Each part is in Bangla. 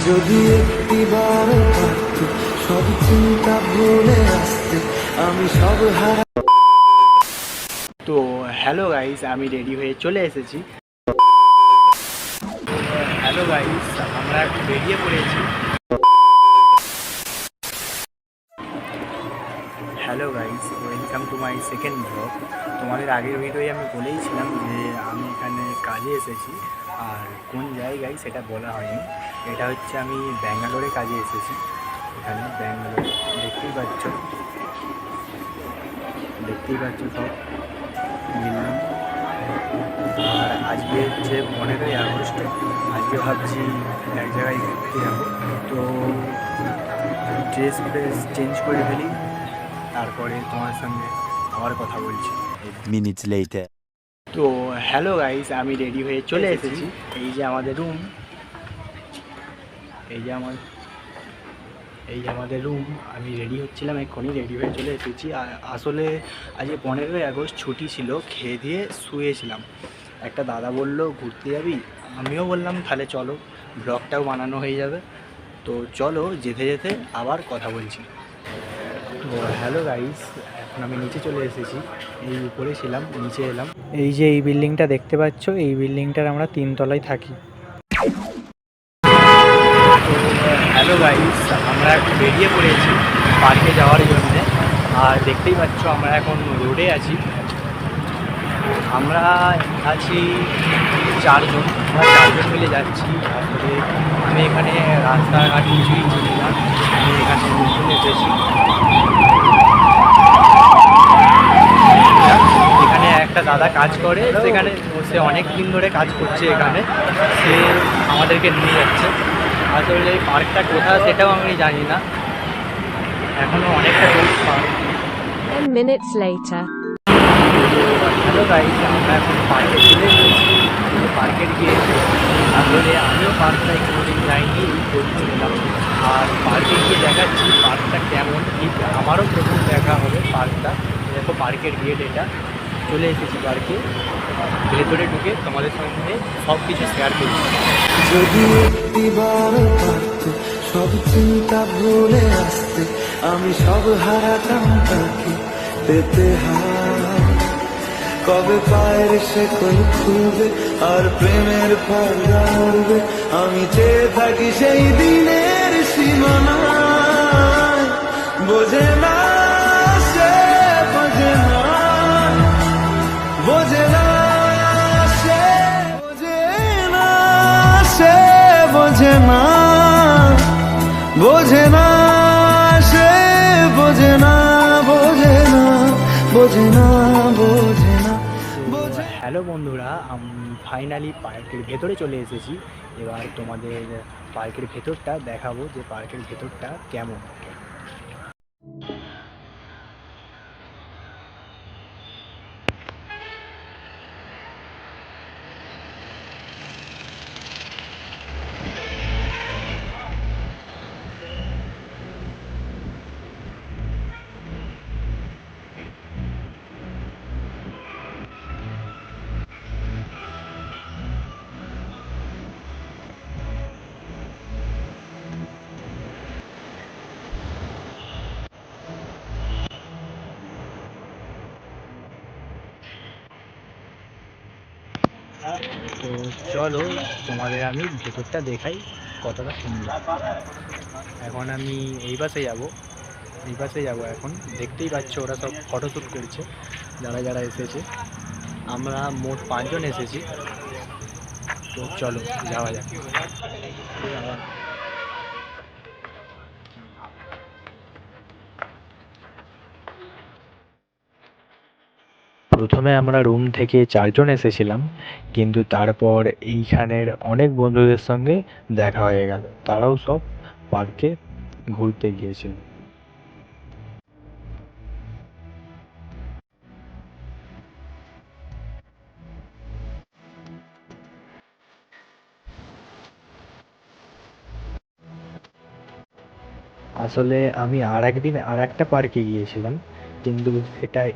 যদি একটিবার পারতে সব চিন্তা ভুলে আসতে আমি সব হারা। তো হ্যালো গাইস, আমি রেডি হয়ে চলে এসেছি। হ্যালো গাইস, আমরা এখন বেরিয়ে পড়েছি। Hello guys, welcome to my second blog. তোমাদের আগের ভিডিওয় আমি বলেইছিলাম যে আমি এখানে কাজে এসেছি, আর কোন জায়গায় সেটা বলা হয়নি। এটা হচ্ছে আমি ব্যাঙ্গালোরে কাজে এসেছি। এখানে ব্যাঙ্গালোর দেখতেই পাচ্ছ সব বিল্ডিং। আর আজকে হচ্ছে 15ই আগস্ট। আজকে ভাবছি এক জায়গায় ঘুরতে যাবো, তো ড্রেস ফ্রেস চেঞ্জ করে ফেলি, তারপরে তোমার সঙ্গে আবার কথা বলছি। Minutes later. তো হ্যালো গাইস, আমি রেডি হয়ে চলে এসেছি। এই যে আমাদের রুম, এই যে আমাদের রুম। আমি রেডি হচ্ছিলাম, এক্ষুনি রেডি হয়ে চলে এসেছি। আর আসলে আজকে 15ই আগস্ট, ছুটি ছিল, খেয়ে দিয়ে শুয়েছিলাম। একটা দাদা বলল ঘুরতে যাবি, আমিও বললাম তাহলে চলো, ব্লগটাও বানানো হয়ে যাবে। তো চলো, যেতে যেতে আবার কথা বলছি। তো হ্যালো গাইস, এখন আমি নিচে চলে এসেছি। এই উপরে ছিলাম, নিচে এলাম। এই যে এই বিল্ডিংটা দেখতে পাচ্ছ, এই বিল্ডিংটার আমরা 3 তলায় থাকি। তো হ্যালো গাইস, আমরা এখন বেরিয়ে পড়েছি পার্কে যাওয়ার জন্যে। আর দেখতেই পাচ্ছ আমরা এখন রোডে আছি। আমরা আছি 4 জন, আমরা 4 জন মিলে যাচ্ছি। আসলে আমি এখানে রাস্তাঘাট কিছুই চিনি না, আমি এখানে নতুন এসেছি। এখানে একটা দাদা কাজ করে, সেখানে সে অনেক দিন ধরে কাজ করছে এখানে, সে আমাদেরকে নিয়ে যাচ্ছে। আসলে এই পার্কটা কোথায় সেটাও আমি জানি না, এখনও অনেকটা দূর park. 10 minutes later. Hello guys, আমরা এখন পার্কে চলে এসেছি। পার্কে গিয়ে আসলে আমিও পার্কটায় কোনোদিন যাইনি, ঘুরতে এলাম। আর পার্কে গিয়ে দেখাচ্ছি পার্কটা কেমন, আমারও প্রথম দেখা হবে পার্কটা। দেখো পার্কের গেট এটা, চলে এসেছি পার্কে। ভেতরে ঢুকে তোমাদের সঙ্গে সব কিছু শেয়ার করছি। যদি একটিবার পারতে সব চিন্তা ভুলে আসতে আমি সব হারাতাম তাকে পেতে হার। কবে পায়ের সে কই খুলবে আর প্রেমের পাল্লা উড়বে, আমি চেয়ে থাকি সেই দিনের সীমানায়। বোঝে না সে, বোঝে না, বোঝে না সে, বোঝে না সে, বোঝে না, বোঝে না সে, বোঝে না, বোঝে না, বোঝে না, বোঝে না। হ্যালো বন্ধুরা, আমি ফাইনালি পার্কের ভেতরে চলে এসেছি। এবার তোমাদের পার্কের ভেতরটা দেখাবো যে পার্কের ভেতরটা কেমন। তো চলো তোমাদের আমি ভেতরটা দেখাই কতটা সুন্দর। এখন আমি এই পাশে যাব, এখন দেখতেই পাচ্ছ ওরা সব ফটোশ্যুট করছে, যারা যারা এসেছে। আমরা মোট 5 জন এসেছি। তো চলো যাওয়া যাক। প্রথমে আমরা রুম থেকে 4 জন এসেছিলাম, কিন্তু তারপর এইখানের অনেক বন্ধুদের সঙ্গে দেখা হয়ে গেল, তারাও সব পার্কে ঘুরতে গিয়েছিল। আসলে আমি আরেকদিন আরেকটা পার্কে গিয়েছিলাম, কিন্তু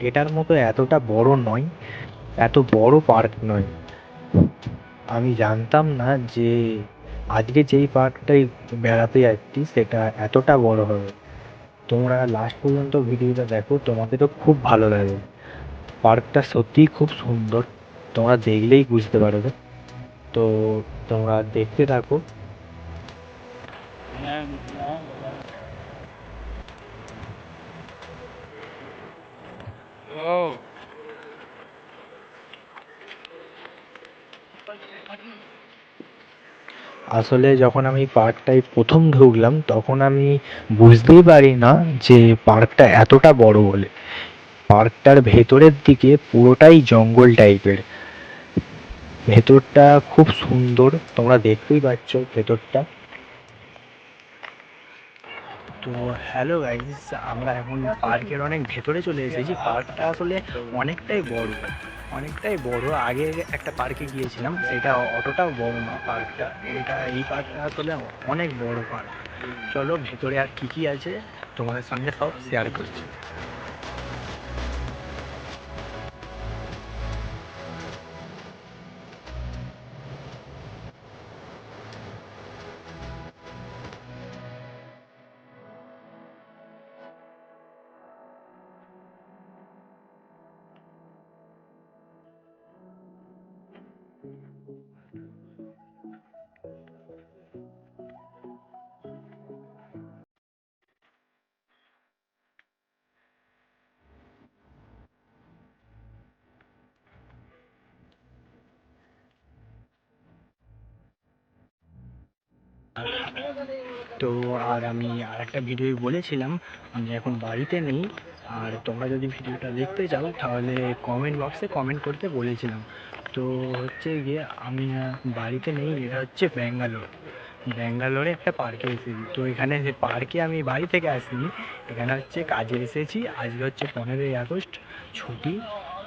এটার মতো এতটা বড় নয়, এত বড় পার্ক নয়। আমি জানতাম না যে আজকে যেই পার্কটাই বেড়াতে যাচ্ছি সেটা এতটা বড় হবে, তোমরা লাস্ট পর্যন্ত ভিডিওটা দেখো, তোমাদেরও খুব ভালো লাগবে। পার্কটা সত্যিই খুব সুন্দর, তোমরা দেখলেই বুঝতে পারবে। তো তোমরা দেখতে থাকো। আসলে যখন আমি পার্কটায় প্রথম ঢুকলাম তখন আমি বুঝতেই পারি না যে পার্কটা এতটা বড় বলে। পার্কটার ভেতরের দিকে পুরোটাই জঙ্গল টাইপের, ভেতরটা খুব সুন্দর, তোমরা দেখতেই পাচ্ছ ভেতরটা। তো হ্যালো গাইস, আমরা এখন পার্কের অনেক ভেতরে চলে এসেছি। পার্কটা আসলে অনেকটাই বড়, অনেকটাই বড়। আগে একটা পার্কে গিয়েছিলাম, সেটা অতটাও বড় না পার্কটা। এই পার্কটা আসলে অনেক বড় পার্ক। চলো ভেতরে আর কি কি আছে তোমাদের সঙ্গে সব শেয়ার করছি। তো আর আমি আর একটা ভিডিও বলেছিলাম, আমি এখন বাড়িতে নেই। আর তোমরা যদি ভিডিওটা দেখতে চাও তাহলে কমেন্ট বক্সে কমেন্ট করতে বলেছিলাম। তো হচ্ছে গিয়ে আমি বাড়িতে নেই, এটা হচ্ছে ব্যাঙ্গালোর। ব্যাঙ্গালোরে একটা পার্কে এসেছি। তো এখানে যে পার্কে আমি বাড়ি থেকে আসিনি, এখানে হচ্ছে কাজে এসেছি। আজকে হচ্ছে 15ই আগস্ট, ছুটি।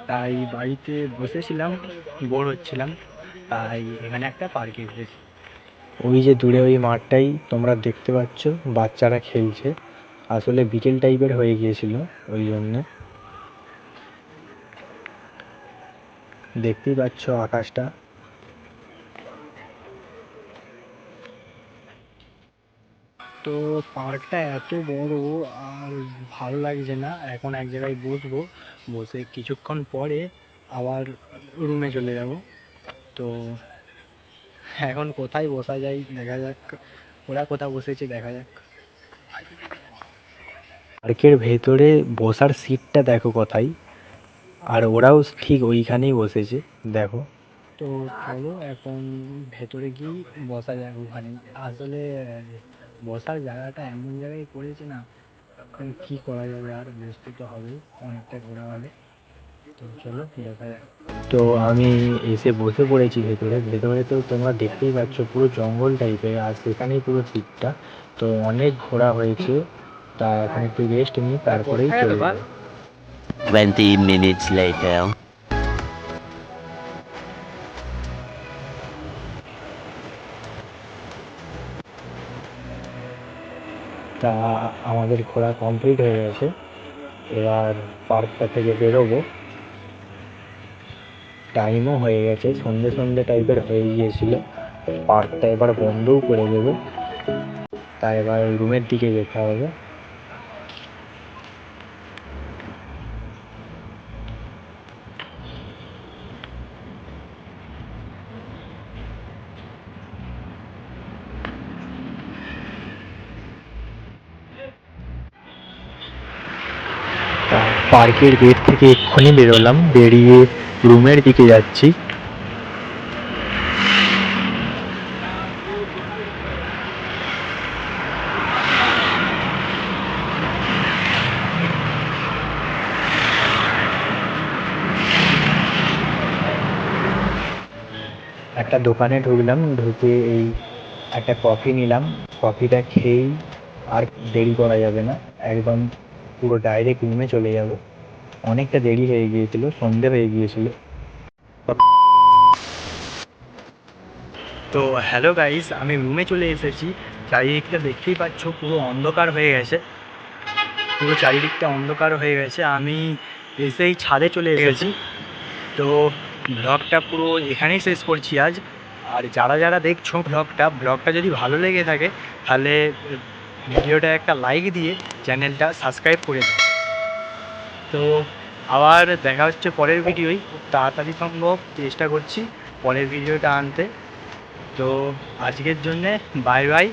তাই বাড়িতে বসেছিলাম, বোর হচ্ছিলাম, তাই এখানে একটা পার্কে এসেছি। ওই যে দূরে ওই মাঠটাই তোমরা দেখতে পাচ্ছ, বাচ্চারা খেলছে। আসলে বিকেল টাইপের হয়ে গিয়েছিল, ওই জন্যে। দেখতেই পাচ্ছ আকাশটা। তো পার্কটা এত বড়, আর ভালো লাগছে না। এখন এক জায়গায় বসবো, বসে কিছুক্ষণ পরে আবার রুমে চলে যাব। তো এখন কোথায় বসা যায় দেখা যাক, ওরা কোথায় বসেছে দেখা যাক। পার্কের ভেতরে বসার সিটটা দেখো কোথায়, আর ওরাও ঠিক ওইখানেই বসেছে, দেখো। তো চলো এখন ভেতরে গিয়েই বসা যাক ওখানে। আসলে বসার জায়গাটা এমন জায়গায় পড়েছে না, এখন কী করা যাবে, আর বসতে তো হবে, অনেকটা ঘোরা হবে। তো চলো দেখা যাক। তো আমি এসে বসে পড়েছি ভেতরে। ভেতরে তো তোমরা দেখতেই পাচ্ছ পুরো জঙ্গল টাইপের, আর সেখানেই পুরো সিটটা। তো অনেক ঘোরা হয়েছে, তা এখন একটু রেস্ট নিই, তারপরেই চলে যাবো। 20 minutes later. তা আমাদের ঘোরা কমপ্লিট হয়ে গেছে, এবার পার্কটা থেকে বেরোবো। টাইমও হয়ে গেছে, সন্ধে সন্ধে টাইপের হয়ে গিয়েছিল। পার্কটা এবার বন্ধও করে দেবে, তাই এবার রুমের দিকে যেতে হবে। তা পার্কের গেট থেকে এক্ষুনি বেরোলাম, বেরিয়ে রুমের দিকে যাচ্ছি। একটা দোকানে ঢুকলাম, ঢুকে এই একটা কফি নিলাম। কফিটা খেয়েই আর দেরি করা যাবে না, একদম পুরো ডাইরেক্ট রুমে চলে যাব। অনেকটা দেরি হয়ে গিয়েছিল, সন্ধে হয়ে গিয়েছিল। তো হ্যালো গাইস, আমি রুমে চলে এসেছি। চারিদিকটা দেখতেই পাচ্ছ পুরো অন্ধকার হয়ে গেছে, পুরো চারিদিকটা অন্ধকার হয়ে গেছে। আমি এসেই ছাদে চলে এসেছি। তো ব্লগটা পুরো এখানেই শেষ করছি আজ। আর যারা যারা দেখছো ব্লগটা যদি ভালো লেগে থাকে তাহলে ভিডিওটা একটা লাইক দিয়ে চ্যানেলটা সাবস্ক্রাইব করে দাও। তো আবার দেখা হচ্ছে পরের ভিডিওই, খুব তাড়াতাড়ি সম্ভব চেষ্টা করছি পরের ভিডিওটা আনতে। তো আজকের জন্যে বাই বাই।